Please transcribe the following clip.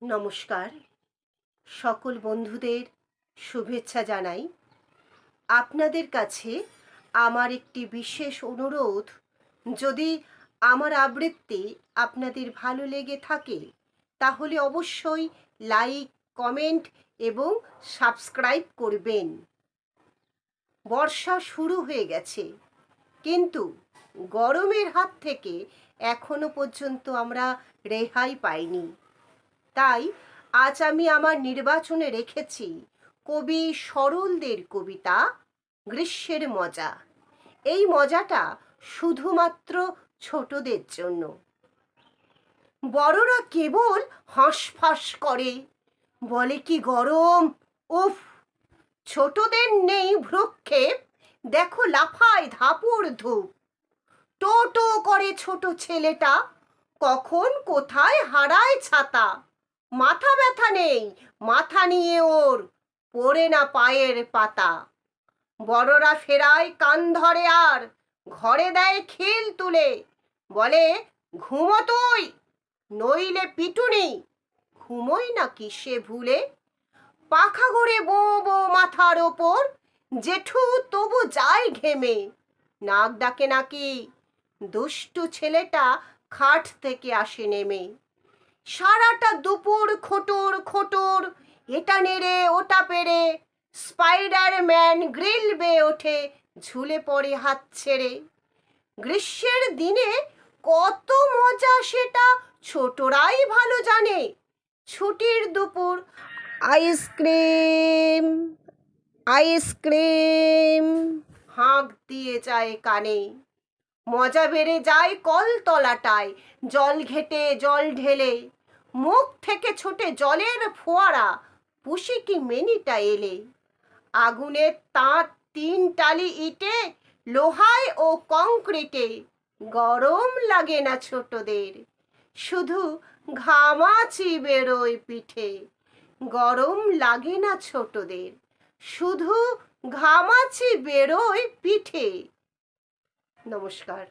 নমস্কার, সকল বন্ধুদের শুভেচ্ছা জানাই। আপনাদের কাছে আমার একটি বিশেষ অনুরোধ, যদি আমার আবৃত্তি আপনাদের ভালো লেগে থাকে তাহলে অবশ্যই লাইক, কমেন্ট এবং সাবস্ক্রাইব করবেন। বর্ষা শুরু হয়ে গেছে, কিন্তু গরমের হাত থেকে এখনো পর্যন্ত আমরা রেহাই পাইনি। তাই আজ আমি আমার নির্বাচনে রেখেছি কবি সরলদের কবিতা গ্রীষ্মের মজা। এই মজাটা শুধুমাত্র ছোটদের জন্য। বড়রা কেবল হাঁসফাঁস করে, বলে কি গরম, উফ। ছোটদের নেই ভ্রুক্ষেপ, দেখো লাফায় ধাপুর ধূপ। টো টো করে ছোট ছেলেটা, কখন কোথায় হারায় ছাতা। মাথা ব্যথা নেই, মাথা নিয়ে ওর পড়ে না পায়ের পাতা। বড়রা ফেরায় কান ধরে আর ঘরে দেয় খিল তুলে, বলে ঘুমো তুই, নইলে পিটুনি। ঘুমোই নাকি সে ভুলে, পাখা গড়ে বো বো মাথার ওপর, জেঠু তবু যায় ঘেমে। নাক ডাকে নাকি দুষ্টু ছেলেটা খাট থেকে আসে নেমে। সারাটা দুপুর খোটর খোটর, এটা নেড়ে ওটা পেরে, স্পাইডারম্যান গ্রিল বেয়ে ওঠে, ঝুলে পড়ে হাত ছেড়ে। গ্রীষ্মের দিনে কত মজা সেটা ছোটরাই ভালো জানে। ছুটির দুপুর, আইসক্রিম আইসক্রিম হাঁক দিয়ে যায় কানে। মজা বেড়ে যায় কলতলাটায়, জল ঘেটে জল ঢেলে। মুখ থেকে ছোটে জলের ফোয়ারা, পুষি কি মেনিটা এলে। আগুনের তাঁত তিন টালি ইটে, লোহায় ও কংক্রিটে। গরম লাগে না ছোটদের, শুধু ঘামাচি বেরোয় পিঠে। গরম লাগে না ছোটদের, শুধু ঘামাচি বেরোয় পিঠে। নমস্কার।